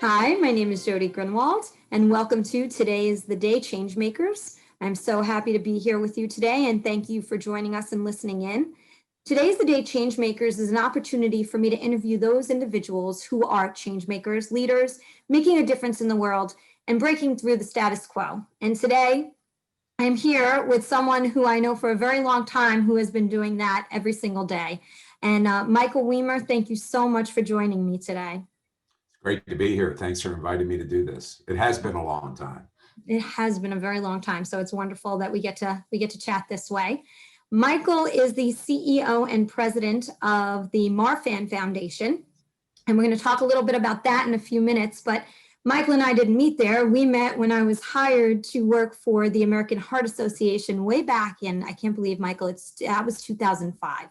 Hi, my name is Jody Grunwald, and welcome to Today is the Day Changemakers. I'm so happy to be here with you today, and thank you for joining us and listening in. Today's the Day Changemakers is an opportunity for me to interview those individuals who are changemakers, leaders, making a difference in the world and breaking through the status quo. And today, I'm here with someone who I know for a very long time who has been doing that every single day. And Michael Weamer, thank you so much for joining me today. Great to be here. Thanks for inviting me to do this. It has been a long time. It has been a very long time, so it's wonderful that we get to chat this way. Michael is the CEO and president of the Marfan Foundation, and we're going to talk a little bit about that in a few minutes. But Michael and I didn't meet there. We met when I was hired to work for the American Heart Association way back in, I can't believe, Michael, that was 2005.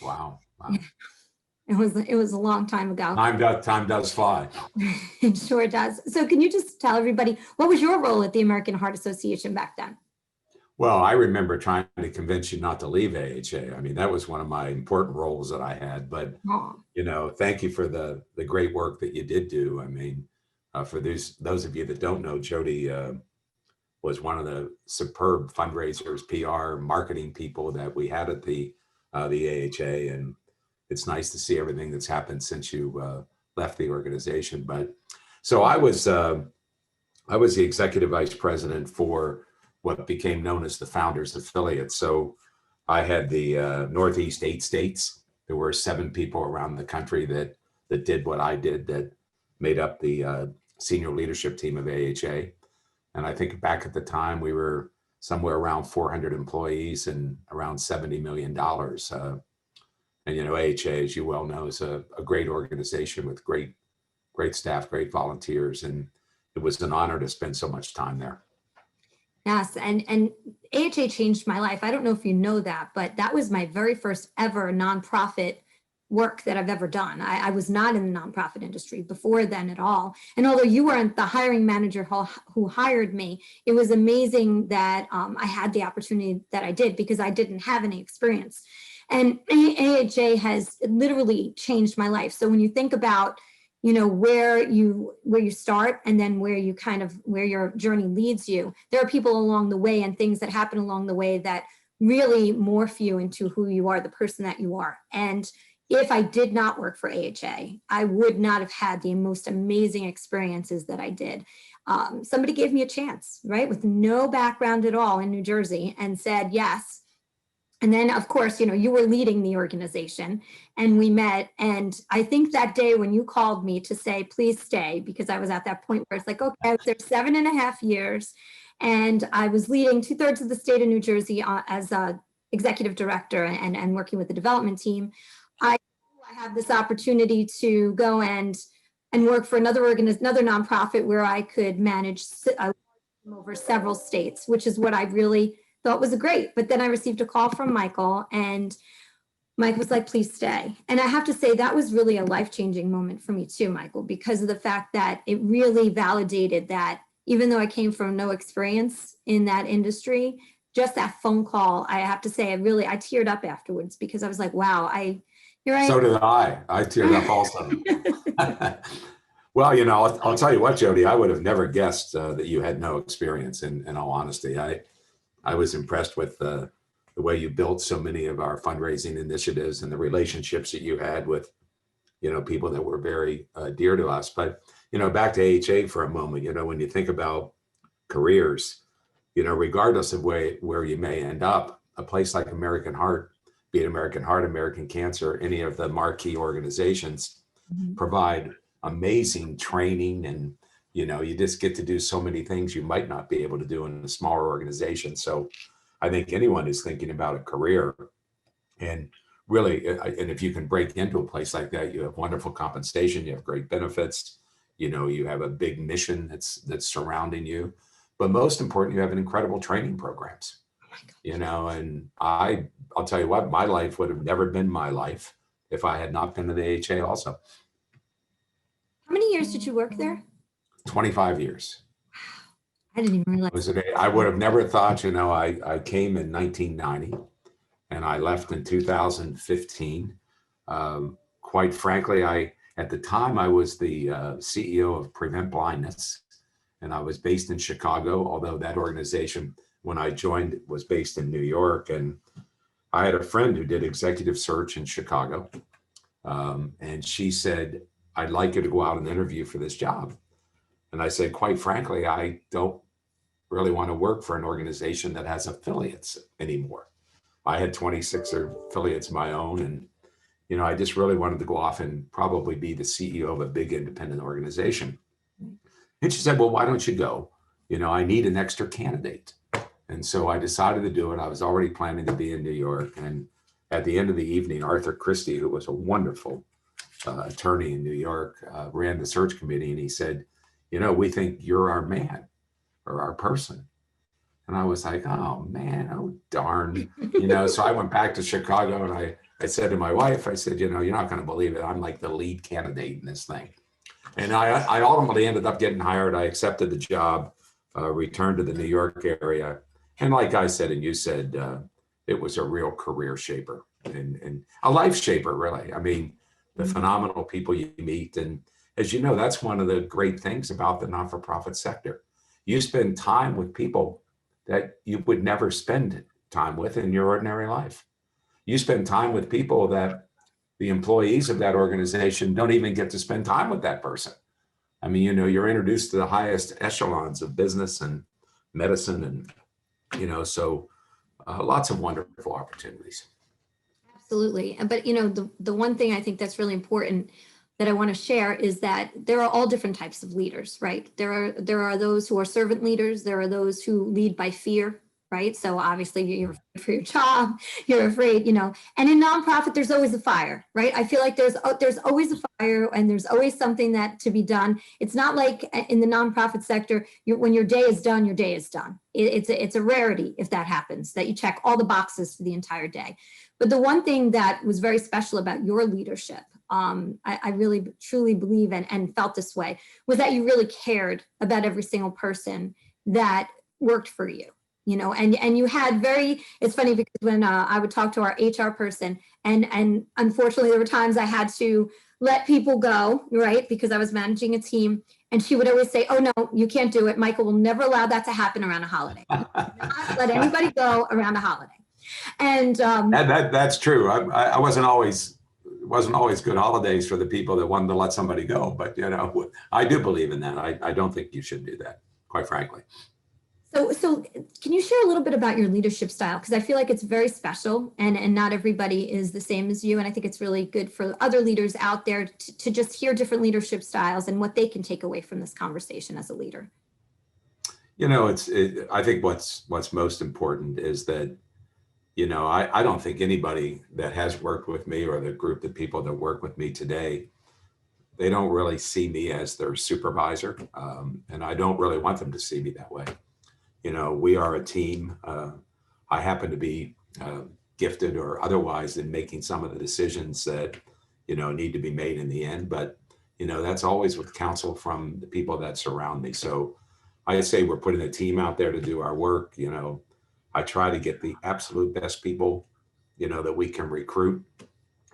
Wow. It was a long time ago. Time does fly. It sure does. So can you just tell everybody, what was your role at the American Heart Association back then? Well, I remember trying to convince you not to leave AHA. I mean, that was one of my important roles that I had. But, thank you for the great work that you did do. I mean, for those of you that don't know, Jody was one of the superb fundraisers, PR, marketing people that we had at the AHA. And it's nice to see everything that's happened since you left the organization. But so I was the executive vice president for what became known as the Founders Affiliate. So I had the Northeast 8 states. There were 7 people around the country that did what I did, that made up the senior leadership team of AHA. And I think back at the time, we were somewhere around 400 employees and around $70 million. And, AHA, as you well know, is a great organization with great staff, great volunteers. And it was an honor to spend so much time there. Yes, and AHA changed my life. I don't know if you know that, but that was my very first ever nonprofit work that I've ever done. I was not in the nonprofit industry before then at all. And although you weren't the hiring manager who hired me, it was amazing that I had the opportunity that I did, because I didn't have any experience. And AHA has literally changed my life. So when you think about, where you start and then where your journey leads you, there are people along the way and things that happen along the way that really morph you into who you are, the person that you are. And if I did not work for AHA, I would not have had the most amazing experiences that I did. Somebody gave me a chance, right, with no background at all in New Jersey, and said yes. And then, of course, you were leading the organization, and we met. And I think that day when you called me to say, please stay, because I was at that point where it's like, okay, I was there 7.5 years, and I was leading 2/3 of the state of New Jersey as a executive director and working with the development team. I had this opportunity to go and work for another nonprofit where I could manage over several states, which is what I really thought was great. But then I received a call from Michael, and Mike was like, please stay. And I have to say that was really a life-changing moment for me too, Michael, because of the fact that it really validated that even though I came from no experience in that industry, just that phone call, I have to say, I teared up afterwards, because I was like, wow, here I am. So did I. I teared up also. Well, I'll tell you what, Jody, I would have never guessed that you had no experience, in all honesty. I was impressed with the way you built so many of our fundraising initiatives and the relationships that you had with, people that were very dear to us. But, back to AHA for a moment, when you think about careers, regardless of where you may end up, a place like American Heart, be it American Heart, American Cancer, any of the marquee organizations, provide amazing training, and you just get to do so many things you might not be able to do in a smaller organization. So I think anyone who's thinking about a career, and really, and if you can break into a place like that, you have wonderful compensation, you have great benefits, you have a big mission that's surrounding you. But most important, you have an incredible training programs. And I'll tell you what, my life would have never been my life if I had not been to the AHA also. How many years did you work there? 25 years. I didn't even realize. I would have never thought, I came in 1990 and I left in 2015. Quite frankly, At the time, I was the CEO of Prevent Blindness, and I was based in Chicago, although that organization, when I joined, was based in New York. And I had a friend who did executive search in Chicago, and she said, I'd like you to go out and interview for this job. And I said, quite frankly, I don't really want to work for an organization that has affiliates anymore. I had 26 affiliates of my own, and I just really wanted to go off and probably be the CEO of a big independent organization. And she said, well, why don't you go? I need an extra candidate. And so I decided to do it. I was already planning to be in New York. And at the end of the evening, Arthur Christie, who was a wonderful attorney in New York, ran the search committee. And he said, we think you're our man or our person. And I was like, oh man, oh darn. So I went back to Chicago, and I said to my wife, I said, you're not going to believe it. I'm like the lead candidate in this thing. And I ultimately ended up getting hired. I accepted the job, returned to the New York area. And like I said, and you said, it was a real career shaper and a life shaper, really. I mean, the phenomenal people you meet. And as you know, that's one of the great things about the not-for-profit sector. You spend time with people that you would never spend time with in your ordinary life. You spend time with people that the employees of that organization don't even get to spend time with that person. I mean, you're introduced to the highest echelons of business and medicine, and so lots of wonderful opportunities. Absolutely. But the one thing I think that's really important that I want to share is that there are all different types of leaders, right? There are those who are servant leaders. There are those who lead by fear, right? So obviously you're afraid for your job, you're afraid, and in nonprofit, there's always a fire, right? I feel like there's always a fire, and there's always something that to be done. It's not like in the nonprofit sector, when your day is done, your day is done. It's a rarity if that happens, that you check all the boxes for the entire day. But the one thing that was very special about your leadership, I really truly believe and felt this way, was that you really cared about every single person that worked for you. And you had it's funny because when I would talk to our HR person, and unfortunately there were times I had to let people go, right? Because I was managing a team, and she would always say, oh no, you can't do it. Michael will never allow that to happen around a holiday. He will not let anybody go around a holiday. And that's true. I wasn't always good holidays for the people that wanted to let somebody go, but I do believe in that. I don't think you should do that, quite frankly. So can you share a little bit about your leadership style? Because I feel like it's very special, and not everybody is the same as you. And I think it's really good for other leaders out there to just hear different leadership styles and what they can take away from this conversation as a leader. I think what's most important is that, I don't think anybody that has worked with me, or the group of people that work with me today, they don't really see me as their supervisor. And I don't really want them to see me that way. We are a team. I happen to be gifted or otherwise in making some of the decisions that, need to be made in the end. But, that's always with counsel from the people that surround me. So I say we're putting a team out there to do our work. I try to get the absolute best people, that we can recruit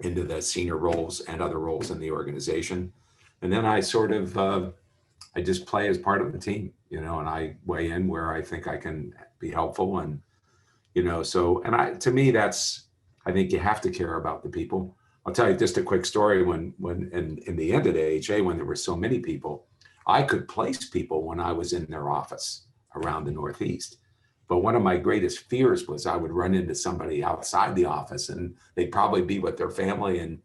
into the senior roles and other roles in the organization. And then I sort of, I just play as part of the team, and I weigh in where I think I can be helpful. And, to me, I think you have to care about the people. I'll tell you just a quick story. When in the end of the AHA, when there were so many people, I could place people when I was in their office around the Northeast. But one of my greatest fears was I would run into somebody outside the office, and they'd probably be with their family, and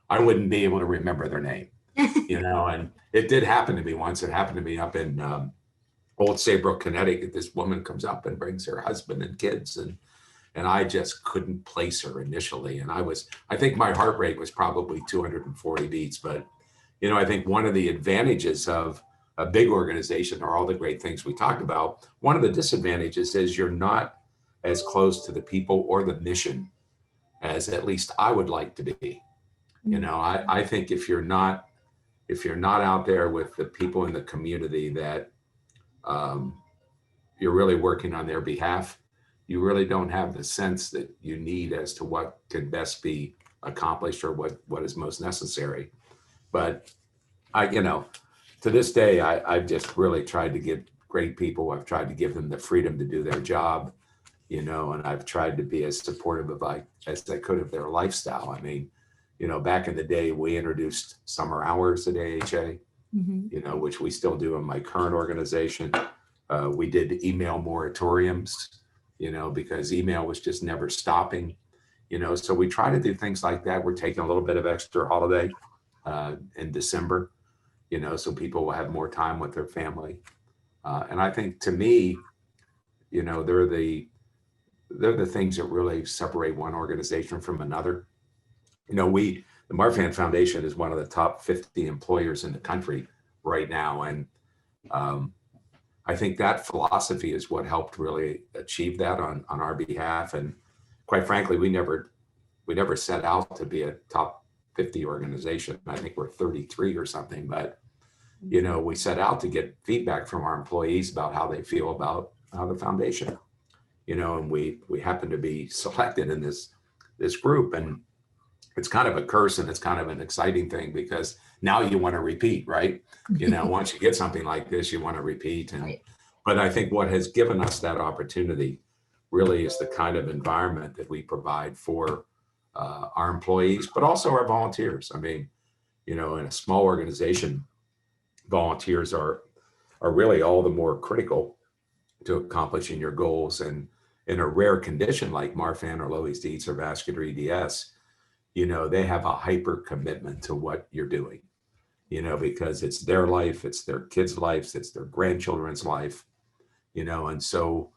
I wouldn't be able to remember their name, and it did happen to me once. It happened to me up in Old Saybrook, Connecticut. This woman comes up and brings her husband and kids, and I just couldn't place her initially. And I think my heart rate was probably 240 beats. But, I think one of the advantages of a big organization are all the great things we talked about. One of the disadvantages is you're not as close to the people or the mission as at least I would like to be. I think if you're not out there with the people in the community that you're really working on their behalf, you really don't have the sense that you need as to what can best be accomplished or what is most necessary. But to this day, I've just really tried to give great people. I've tried to give them the freedom to do their job, and I've tried to be as supportive as I could of their lifestyle. I mean, back in the day, we introduced summer hours at AHA, which we still do in my current organization. We did email moratoriums, because email was just never stopping, so we try to do things like that. We're taking a little bit of extra holiday in December, so people will have more time with their family. And I think, to me, they're the things that really separate one organization from another. The Marfan Foundation is one of the top 50 employers in the country right now. And I think that philosophy is what helped really achieve that on our behalf. And quite frankly, we never set out to be a top 50 organization. I think we're 33 or something, but we set out to get feedback from our employees about how they feel about the foundation, and we happen to be selected in this group. And it's kind of a curse, and it's kind of an exciting thing, because now you want to repeat, right? Once you get something like this, you want to repeat. And but I think what has given us that opportunity really is the kind of environment that we provide for our employees, but also our volunteers. I mean, in a small organization, volunteers are really all the more critical to accomplishing your goals. And in a rare condition like Marfan or Loeys-Dietz or vascular EDS, they have a hyper commitment to what you're doing, because it's their life, it's their kids' lives, it's their grandchildren's life, and so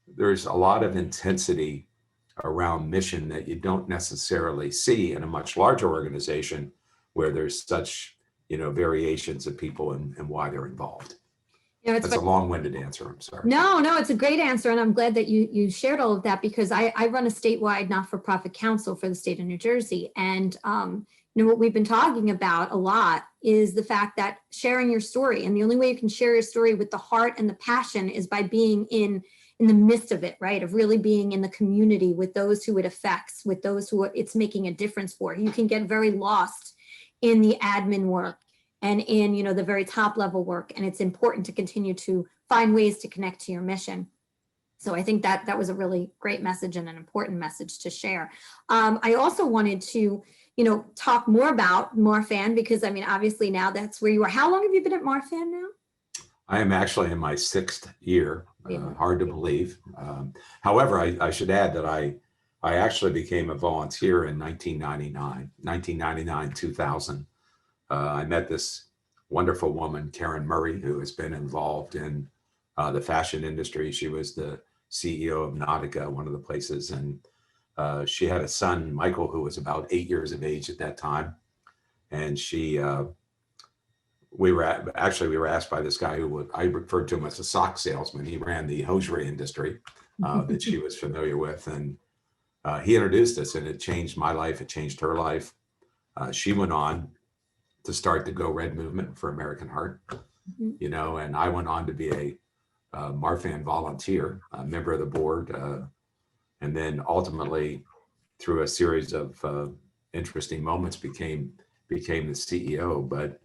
there's a lot of intensity around mission that you don't necessarily see in a much larger organization where there's such, variations of people and why they're involved. That's a long-winded answer. I'm sorry. No, it's a great answer. And I'm glad that you shared all of that, because I run a statewide not-for-profit council for the state of New Jersey. And, what we've been talking about a lot is the fact that sharing your story, and the only way you can share your story with the heart and the passion is by being in the midst of it, right? Of really being in the community with those who it affects, with those who it's making a difference for. You can get very lost in the admin work and in, the very top level work. And it's important to continue to find ways to connect to your mission. So I think that was a really great message and an important message to share. I also wanted to, talk more about Marfan, because obviously now that's where you are. How long have you been at Marfan now? I am actually in my 6th year. Hard to believe. However, I should add that I actually became a volunteer in 1999, 2000. I met this wonderful woman, Karen Murray, who has been involved in the fashion industry. She was the CEO of Nautica, one of the places, and she had a son, Michael, who was about 8 years of age at that time. And we were asked by this guy who I referred to him as a sock salesman. He ran the hosiery industry that she was familiar with, and he introduced us, and it changed my life. It changed her life. She went on to start the Go Red movement for American Heart, and I went on to be a Marfan volunteer, a member of the board, and then ultimately, through a series of interesting moments, became the CEO. But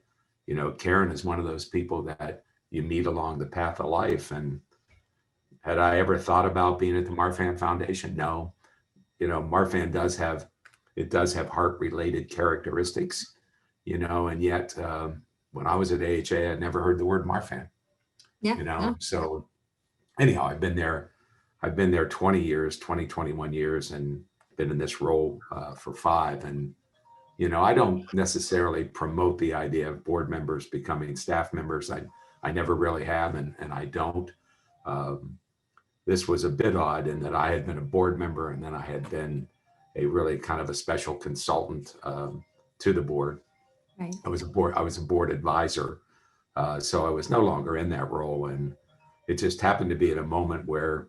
Karen is one of those people that you meet along the path of life. And had I ever thought about being at the Marfan Foundation? No. Marfan does have heart-related characteristics, and yet when I was at AHA, I never heard the word Marfan. So anyhow, I've been there 20 years, 21 years, and been in this role for 5. And I don't necessarily promote the idea of board members becoming staff members. I never really have, and I don't. This was a bit odd in that I had been a board member, and then I had been a really kind of a special consultant to the board. Right. I was a board advisor, so I was no longer in that role, and it just happened to be at a moment where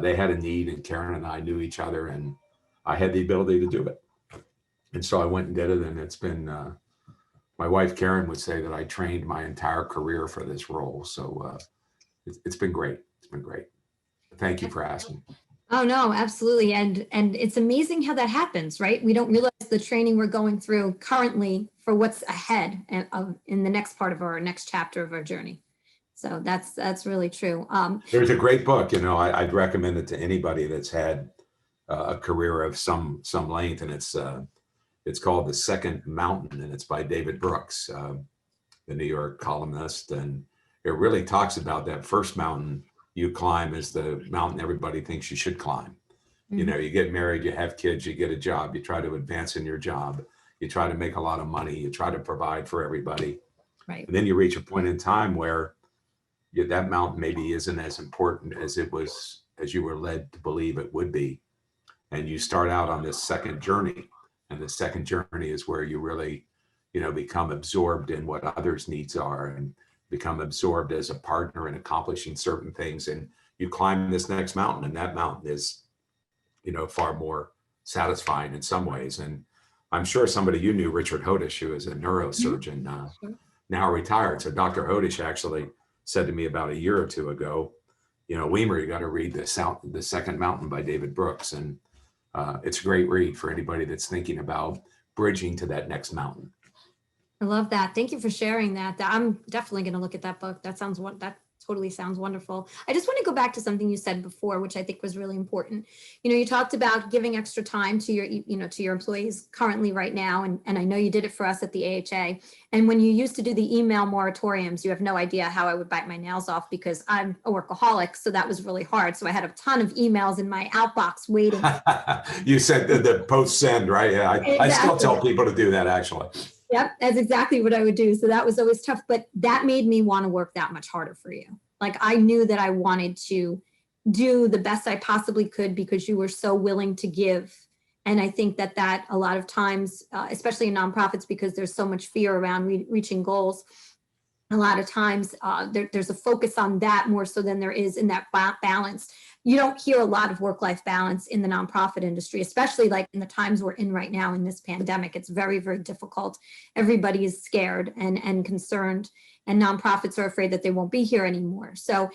they had a need, and Karen and I knew each other, and I had the ability to do it. And so I went and did it, and it's been, my wife Karen would say that I trained my entire career for this role. So it's been great. It's been great. Thank you for asking. Oh no, absolutely. And it's amazing how that happens, right? We don't realize the training we're going through currently for what's ahead and in the next part of our next chapter of our journey. So that's really true. There's a great book, I'd recommend it to anybody that's had a career of some length, and it's called The Second Mountain, and it's by David Brooks, the New York columnist, and it really talks about that first mountain you climb is the mountain everybody thinks you should climb. Mhm. You get married, you have kids, you get a job, you try to advance in your job, you try to make a lot of money, you try to provide for everybody, Right. and then you reach a point in time where that mountain maybe isn't as important as it was, as you were led to believe it would be. And you start out on this second journey. And the second journey is where you really, become absorbed in what others' needs are and become absorbed as a partner in accomplishing certain things. And you climb this next mountain, and that mountain is, far more satisfying in some ways. And I'm sure somebody you knew, Richard Hodish, who is a Mhm. neurosurgeon, Sure. now retired. So Dr. Hodish actually said to me about a year or two ago, Weamer, you got to read The Second Mountain by David Brooks. And it's a great read for anybody that's thinking about bridging to that next mountain. I love that. Thank you for sharing that. I'm definitely going to look at that book. That totally sounds wonderful. I just want to go back to something you said before, which I think was really important. You talked about giving extra time to your employees currently right now. And I know you did it for us at the AHA. And when you used to do the email moratoriums, you have no idea how I would bite my nails off because I'm a workaholic. So that was really hard. So I had a ton of emails in my outbox waiting. You said the post send, right? Yeah, I still Exactly. tell people to do that actually. Yep, that's exactly what I would do. So that was always tough, but that made me want to work that much harder for you. Like I knew that I wanted to do the best I possibly could because you were so willing to give. And I think that a lot of times, especially in nonprofits, because there's so much fear around reaching goals, a lot of times there's a focus on that more so than there is in that balance. You don't hear a lot of work-life balance in the nonprofit industry, especially like in the times we're in right now in this pandemic. It's very, very difficult. Everybody is scared and concerned, and nonprofits are afraid that they won't be here anymore. So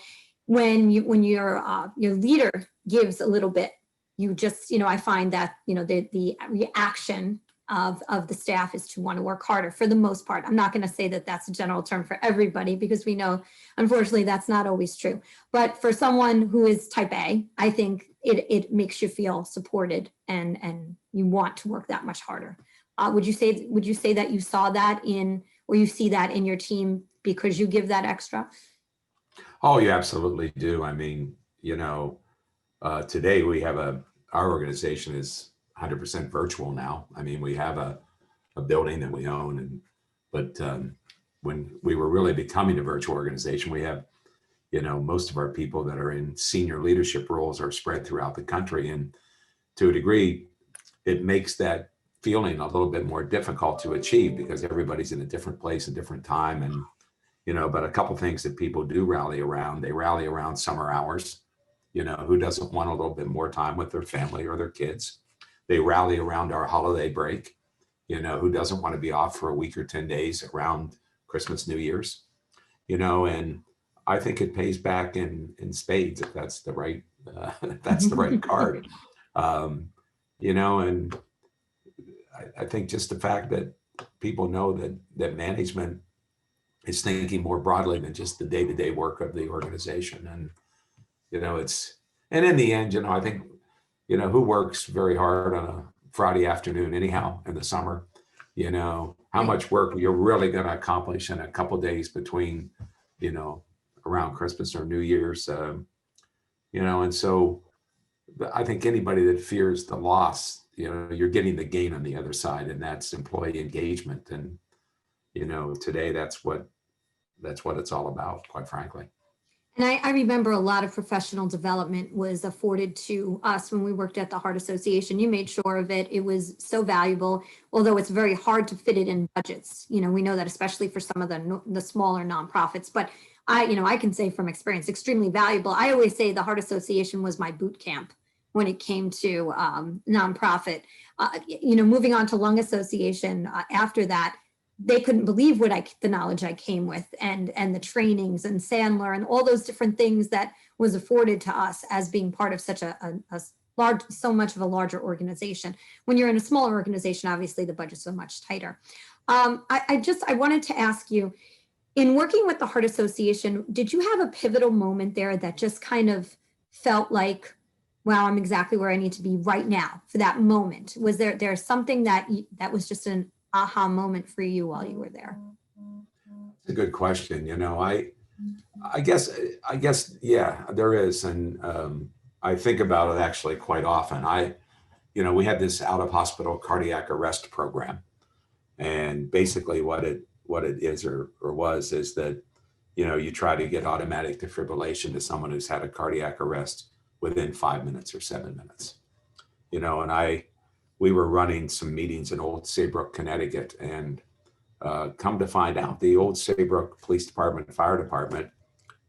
when your leader gives a little bit, you just, I find that, the reaction of the staff is to want to work harder for the most part. I'm not going to say that that's a general term for everybody because we know, unfortunately, that's not always true. But for someone who is type A, I think it makes you feel supported and you want to work that much harder. Would you say that you saw that or you see that in your team because you give that extra? Oh, you absolutely do. I mean, today we have our organization is 100% virtual now. I mean, we have a building that we own, but when we were really becoming a virtual organization, we have, most of our people that are in senior leadership roles are spread throughout the country. And to a degree, it makes that feeling a little bit more difficult to achieve because everybody's in a different place, a different time. And, but a couple things that people do rally around, they rally around summer hours. Who doesn't want a little bit more time with their family or their kids? They rally around our holiday break. Who doesn't want to be off for a week or 10 days around Christmas, New Year's? And I think it pays back in spades if that's the right that's the right card. And I think just the fact that people know that management is thinking more broadly than just the day-to-day work of the organization. And and in the end, I think, who works very hard on a Friday afternoon anyhow in the summer, how Right. much work you're really going to accomplish in a couple days between, around Christmas or New Year's, and so I think anybody that fears the loss, you're getting the gain on the other side, and that's employee engagement. And, today that's what it's all about, quite frankly. And I remember a lot of professional development was afforded to us when we worked at the Heart Association. You made sure of it. It was so valuable, although it's very hard to fit it in budgets. We know that especially for some of the smaller nonprofits. But I can say from experience, extremely valuable. I always say the Heart Association was my boot camp when it came to nonprofit. Moving on to Lung Association after that, they couldn't believe the knowledge I came with, and the trainings and Sandler and all those different things that was afforded to us as being part of such a large, so much of a larger organization. When you're in a smaller organization, obviously the budgets are much tighter. I wanted to ask you, in working with the Heart Association, did you have a pivotal moment there that just kind of felt like, wow, I'm exactly where I need to be right now for that moment? Was there something that was just an aha moment for you while you were there? It's a good question. I guess, yeah, there is. And I think about it actually quite often. We had this out of hospital cardiac arrest program. And basically what it is or was is that, you try to get automatic defibrillation to someone who's had a cardiac arrest within 5 minutes or 7 minutes. And we were running some meetings in Old Saybrook, Connecticut, and come to find out the Old Saybrook Police Department, Fire Department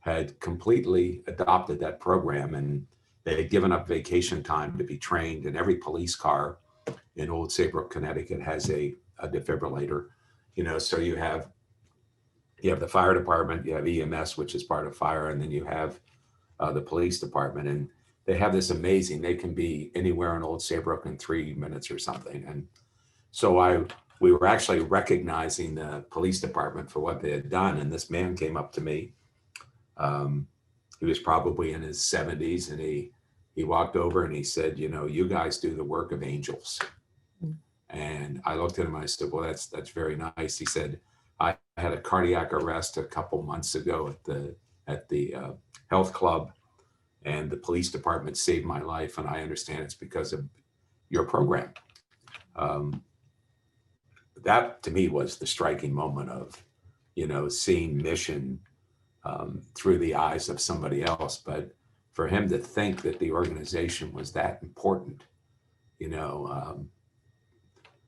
had completely adopted that program, and they had given up vacation time to be trained, and every police car in Old Saybrook, Connecticut has a defibrillator. So you have the fire department, you have EMS, which is part of fire, and then you have the police department, and they have this amazing, they can be anywhere in Old Saybrook in 3 minutes or something. And so we were actually recognizing the police department for what they had done. And this man came up to me. He was probably in his 70s, and he walked over and he said, you guys do the work of angels. And I looked at him and I said, well, that's very nice. He said, I had a cardiac arrest a couple months ago at the health club, and the police department saved my life. And I understand it's because of your program. That to me was the striking moment of, seeing mission through the eyes of somebody else. But for him to think that the organization was that important,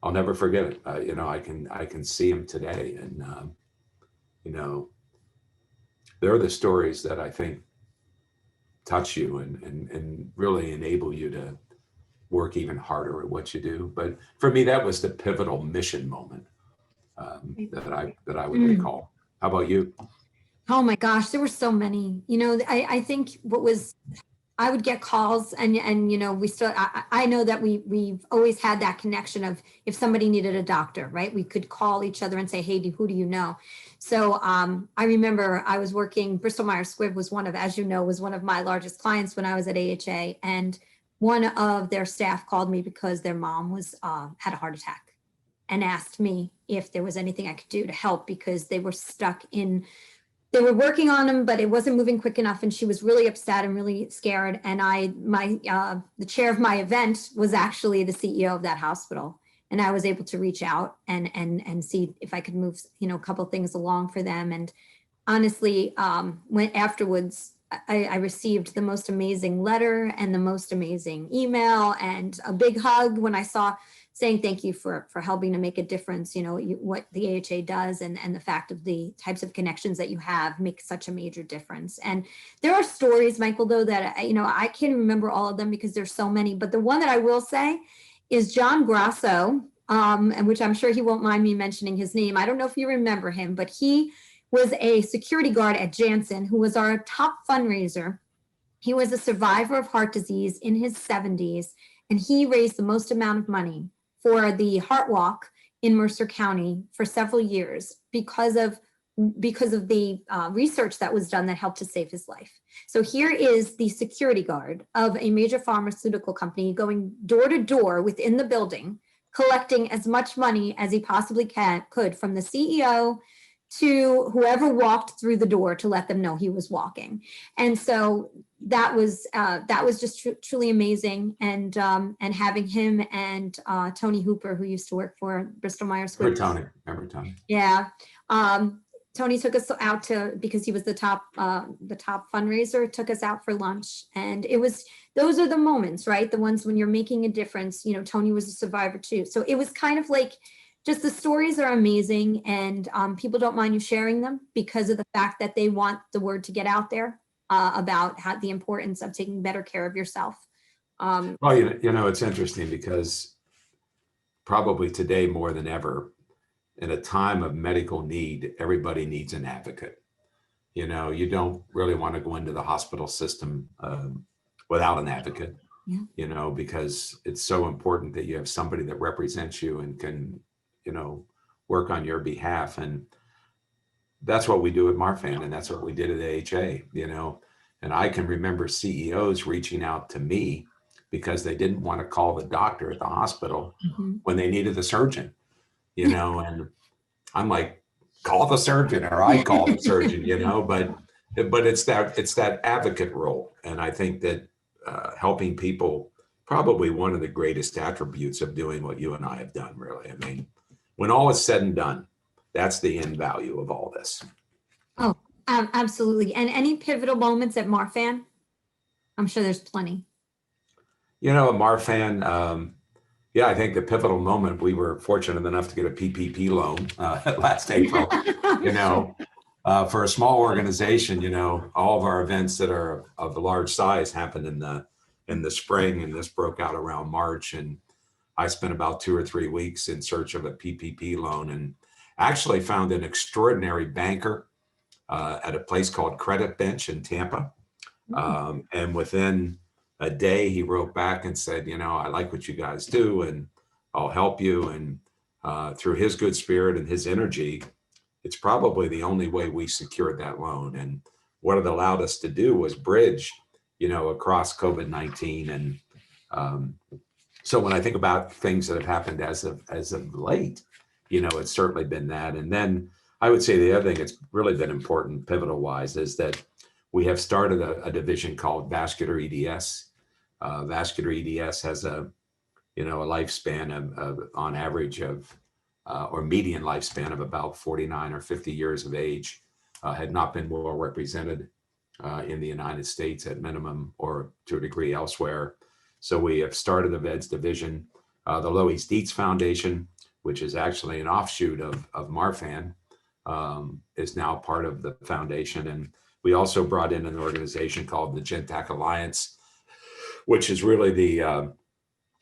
I'll never forget it. I can see him today, and there are the stories that I think touch you and really enable you to work even harder at what you do. But for me, that was the pivotal mission moment that I would recall. How about you? Oh my gosh, there were so many. I think I would get calls, and we still, I know that we've always had that connection of if somebody needed a doctor, right? We could call each other and say, hey, who do you know? So I remember I was working, Bristol Myers Squibb was one of my largest clients when I was at AHA. And one of their staff called me because their mom had a heart attack, and asked me if there was anything I could do to help, because they were they were working on him, but it wasn't moving quick enough. And she was really upset and really scared. And the chair of my event was actually the CEO of that hospital. And I was able to reach out and see if I could move, a couple of things along for them. And honestly, when afterwards, I received the most amazing letter and the most amazing email and a big hug when I saw saying thank you for helping to make a difference. What the AHA does and the fact of the types of connections that you have make such a major difference. And there are stories, Michael, though, that, I can't remember all of them because there's so many, but the one that I will say is John Grasso, and which I'm sure he won't mind me mentioning his name. I don't know if you remember him, but he was a security guard at Janssen who was our top fundraiser. He was a survivor of heart disease in his 70s, and he raised the most amount of money for the Heart Walk in Mercer County for several years because of the research that was done that helped to save his life. So here is the security guard of a major pharmaceutical company going door to door within the building, collecting as much money as he possibly could from the CEO to whoever walked through the door to let them know he was walking. And so that was just truly amazing. And having him and Tony Hooper, who used to work for Bristol Myers Squibb. Remember Tony? Yeah. Tony took us out because he was the top fundraiser, took us out for lunch. And those are the moments, right? The ones when you're making a difference. Tony was a survivor too. So it was kind of like, just the stories are amazing, and people don't mind you sharing them because of the fact that they want the word to get out there about the importance of taking better care of yourself. Well, it's interesting because probably today more than ever, in a time of medical need, everybody needs an advocate. You know, you don't really want to go into the hospital system without an advocate, Yeah. you know, because it's so important that you have somebody that represents you and can, you know, work on your behalf. And that's what we do at Marfan, and that's what we did at AHA, you know. And I can remember CEOs reaching out to me because they didn't want to call the doctor at the hospital when they needed the surgeon, you know. And I'm like, call the surgeon, or I call the surgeon, you know. But it's that advocate role, and I think that helping people, probably one of the greatest attributes of doing what you and I have done. Really, I mean, when all is said and done, that's the end value of all this. Oh, absolutely. And any pivotal moments at Marfan? I'm sure there's plenty. You know, Marfan, yeah, I think the pivotal moment, we were fortunate enough to get a PPP loan last April, you know, for a small organization. You know, all of our events that are of a large size happened in the spring, and this broke out around March. And I spent about 2 or 3 weeks in search of a PPP loan, and actually found an extraordinary banker at a place called Credit Bench in Tampa. And within a day, he wrote back and said, you know, I like what you guys do, and I'll help you. And through his good spirit and his energy, it's probably the only way we secured that loan. And what it allowed us to do was bridge, you know, across COVID-19. And so when I think about things that have happened as of late, you know, it's certainly been that. And then I would say the other thing that's really been important, pivotal wise, is that we have started a division called VASCULAR EDS. VASCULAR EDS has a lifespan of on average of or median lifespan of about 49 or 50 years of age. Had not been well represented in the United States at minimum, or to a degree elsewhere. So we have started a VEDS division. The Loeys-Dietz Foundation, which is actually an offshoot of Marfan, is now part of the foundation. And we also brought in an organization called the Gentac Alliance, which is really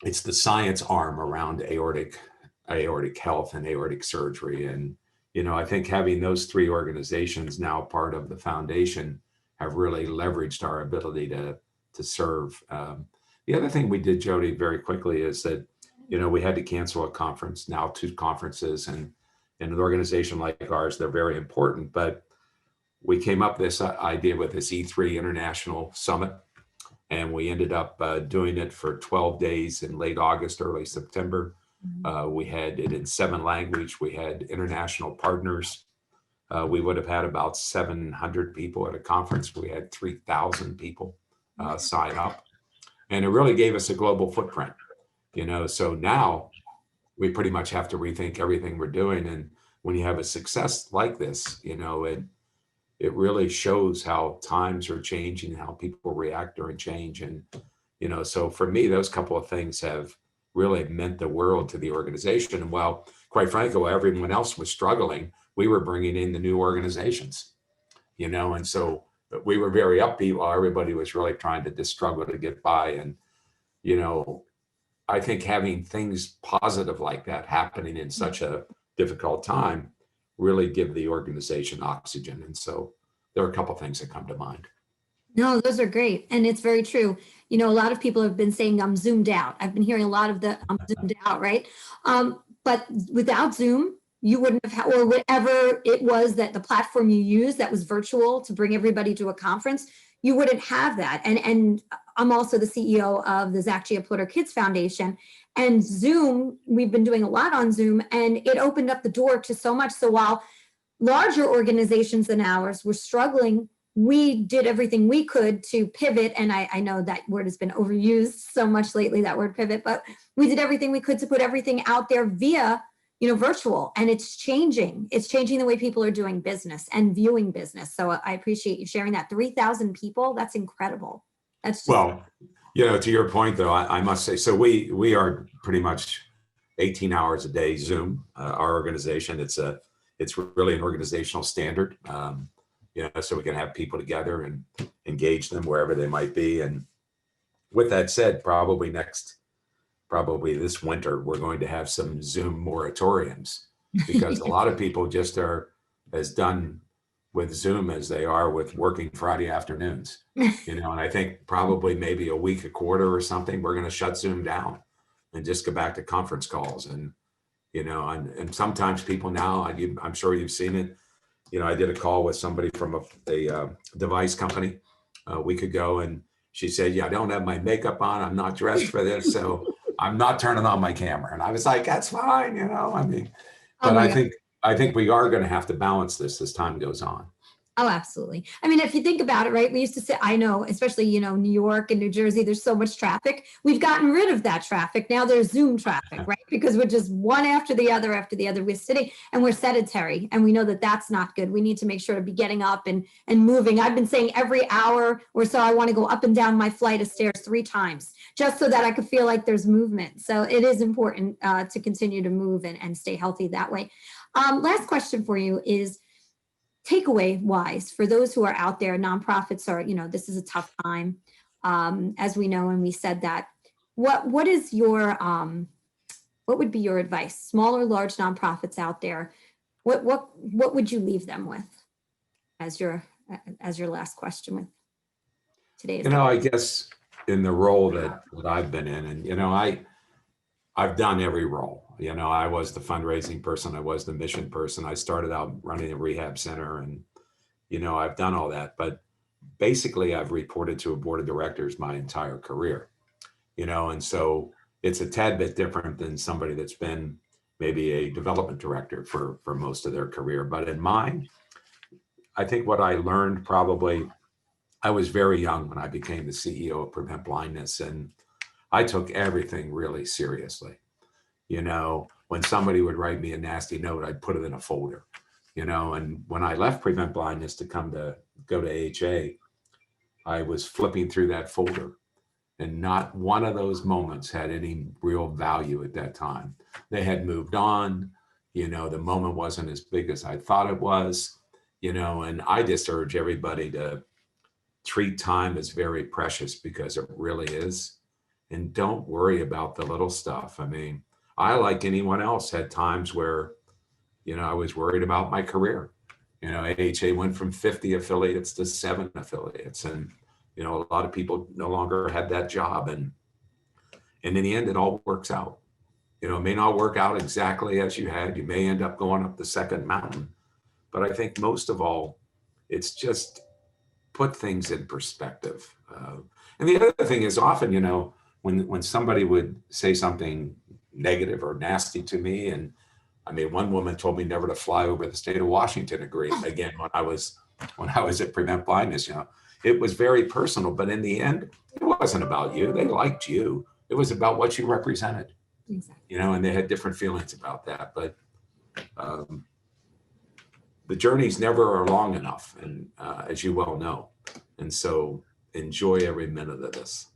it's the science arm around aortic health and aortic surgery. And, you know, I think having those 3 organizations now part of the foundation have really leveraged our ability to serve. The other thing we did, Jody, very quickly is that, you know, we had to cancel a conference, now 2 conferences, and in an organization like ours, they're very important. But we came up with this idea with this E3 International Summit, and we ended up doing it for 12 days in late August, early September. We had it in 7 languages. We had international partners. We would have had about 700 people at a conference. We had 3,000 people sign up. And it really gave us a global footprint, you know. So now we pretty much have to rethink everything we're doing. And when you have a success like this, you know, it really shows how times are changing, how people react during change. And, you know, so for me, those couple of things have really meant the world to the organization. And while, quite frankly, while everyone else was struggling, we were bringing in the new organizations, you know. And so we were very upbeat while everybody was really trying to just struggle to get by. And, you know, I think having things positive like that happening in such a difficult time really give the organization oxygen. And so there are a couple of things that come to mind. No, those are great. And it's very true. You know, a lot of people have been saying I'm zoomed out. I've been hearing a lot of I'm zoomed out, right? But without Zoom, you wouldn't have, or whatever it was that the platform you used that was virtual to bring everybody to a conference, you wouldn't have that. And I'm also the CEO of the Zach Giaplotter Kids Foundation, and Zoom, we've been doing a lot on Zoom, and it opened up the door to so much. So while larger organizations than ours were struggling, we did everything we could to pivot. And I know that word has been overused so much lately, that word pivot, but we did everything we could to put everything out there via, you know, virtual. And it's changing the way people are doing business and viewing business. So I appreciate you sharing that. 3,000 people, that's incredible. That's just, well, you know, to your point though, I must say, so we are pretty much 18 hours a day Zoom, our organization. It's really an organizational standard. You know, so we can have people together and engage them wherever they might be. And with that said, probably this winter, we're going to have some Zoom moratoriums because a lot of people just are as done with Zoom as they are with working Friday afternoons, and I think probably maybe a week, a quarter or something, we're going to shut Zoom down and just go back to conference calls. And, and sometimes people now, I'm sure you've seen it. I did a call with somebody from a device company a week ago, and she said, yeah, I don't have my makeup on. I'm not dressed for this. So I'm not turning on my camera. And I was like, that's fine. Oh But my I think we are going to have to balance this as time goes on. Oh, absolutely. I mean, if you think about it, right, we used to say, I know, especially, New York and New Jersey, there's so much traffic. We've gotten rid of that traffic. Now there's Zoom traffic, right? Because we're just one after the other after the other. We're sitting and we're sedentary, and we know that that's not good. We need to make sure to be getting up and moving. I've been saying every hour or so, I want to go up and down my flight of stairs 3 times just so that I could feel like there's movement. So it is important to continue to move and stay healthy that way. Last question for you is, takeaway wise, for those who are out there, nonprofits are, this is a tough time, as we know, and we said that. What is your what would be your advice? Small or large nonprofits out there, what would you leave them with as your last question with today's? I guess in the role that I've been in, and I've done every role. I was the fundraising person. I was the mission person. I started out running a rehab center, and, I've done all that. But basically, I've reported to a board of directors my entire career, and so it's a tad bit different than somebody that's been maybe a development director for most of their career. But in mine, I think what I learned probably, I was very young when I became the CEO of Prevent Blindness, and I took everything really seriously. When somebody would write me a nasty note, I'd put it in a folder, and when I left Prevent Blindness to go to AHA, I was flipping through that folder, and not one of those moments had any real value at that time. They had moved on, the moment wasn't as big as I thought it was, and I just urge everybody to treat time as very precious, because it really is. And don't worry about the little stuff. I mean, I, like anyone else, had times where, I was worried about my career. AHA went from 50 affiliates to 7 affiliates. And, a lot of people no longer had that job. And in the end, it all works out. It may not work out exactly as you had. You may end up going up the second mountain. But I think most of all, it's just put things in perspective. And the other thing is, often, when somebody would say something negative or nasty to me, and I mean, one woman told me never to fly over the state of Washington again when I was at Prevent Blindness. It was very personal, but in the end, it wasn't about you. They liked you. It was about what you represented. Exactly. And they had different feelings about that. But the journeys never are long enough, and as you well know, and so enjoy every minute of this.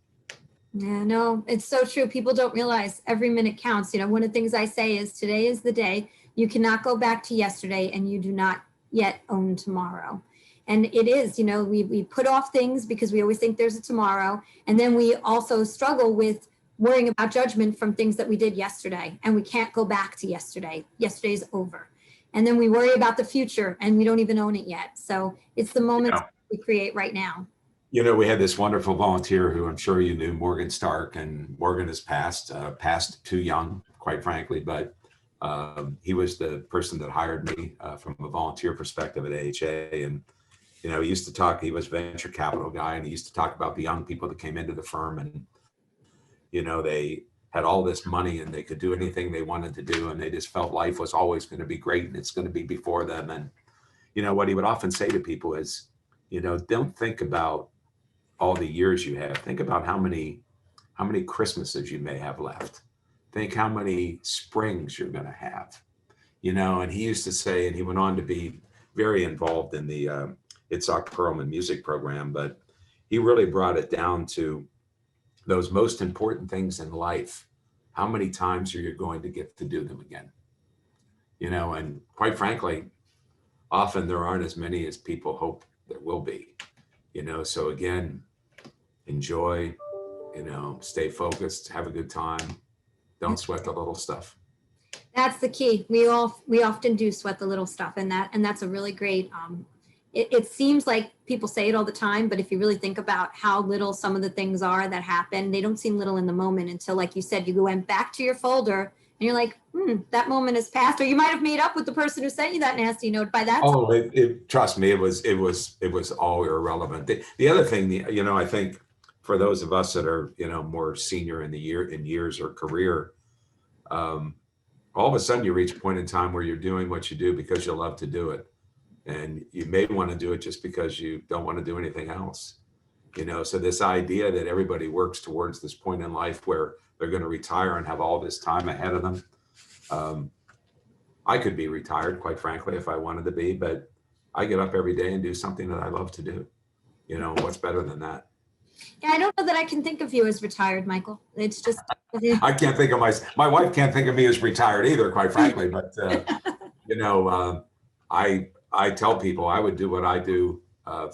Yeah, no, it's so true. People don't realize every minute counts. One of the things I say is, today is the day. You cannot go back to yesterday, and you do not yet own tomorrow. And it is, we put off things because we always think there's a tomorrow. And then we also struggle with worrying about judgment from things that we did yesterday, and we can't go back to yesterday. Yesterday's over. And then we worry about the future, and we don't even own it yet. So it's the moment we create right now. We had this wonderful volunteer who I'm sure you knew, Morgan Stark, and Morgan has passed too young, quite frankly, but he was the person that hired me from a volunteer perspective at AHA. And, he used to talk, he was a venture capital guy, and he used to talk about the young people that came into the firm, and, they had all this money and they could do anything they wanted to do, and they just felt life was always going to be great and it's going to be before them. And, what he would often say to people is, don't think about all the years you have. Think about how many Christmases you may have left. Think how many springs you're going to have, and he used to say, and he went on to be very involved in the Itzhak Perlman music program, but he really brought it down to those most important things in life. How many times are you going to get to do them again? And quite frankly, often there aren't as many as people hope there will be, so again, enjoy, stay focused, have a good time. Don't sweat the little stuff. That's the key. We often do sweat the little stuff, and that's a really great. It seems like people say it all the time, but if you really think about how little some of the things are that happen, they don't seem little in the moment until, like you said, you went back to your folder and you're like, that moment has passed, or you might have made up with the person who sent you that nasty note by that time. Oh, trust me, it was all irrelevant. The other thing, you know, I think for those of us that are, you know, more senior in years or career, all of a sudden you reach a point in time where you're doing what you do because you love to do it. And you may want to do it just because you don't want to do anything else. You know, so this idea that everybody works towards this point in life where they're going to retire and have all this time ahead of them. I could be retired, quite frankly, if I wanted to be, but I get up every day and do something that I love to do. You know, what's better than that? Yeah, I don't know that I can think of you as retired, Michael. It's just. I can't think of my wife can't think of me as retired either, quite frankly, but you know, I tell people I would do what I do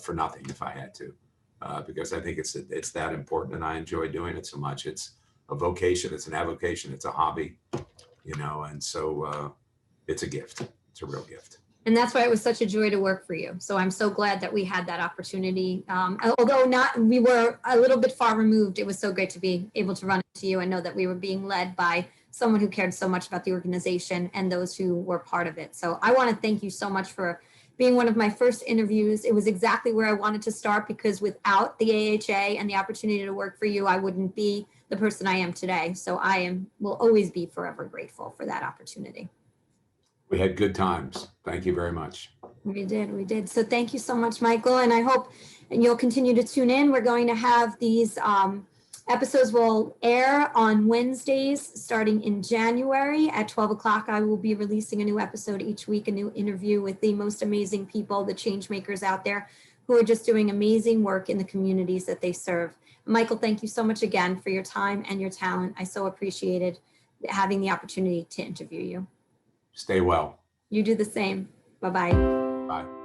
for nothing if I had to, because I think it's that important, and I enjoy doing it so much. It's a vocation, it's an avocation, it's a hobby, you know, and so it's a gift. It's a real gift. And that's why it was such a joy to work for you. So I'm so glad that we had that opportunity. Although we were a little bit far removed, it was so great to be able to run into you and know that we were being led by someone who cared so much about the organization and those who were part of it. So I want to thank you so much for being one of my first interviews. It was exactly where I wanted to start, because without the AHA and the opportunity to work for you, I wouldn't be the person I am today. So will always be forever grateful for that opportunity. We had good times. Thank you very much. We did. So thank you so much, Michael. And I hope you'll continue to tune in. We're going to have these episodes will air on Wednesdays starting in January at 12 o'clock. I will be releasing a new episode each week, a new interview with the most amazing people, the changemakers out there who are just doing amazing work in the communities that they serve. Michael, thank you so much again for your time and your talent. I so appreciated having the opportunity to interview you. Stay well. You do the same. Bye-bye. Bye.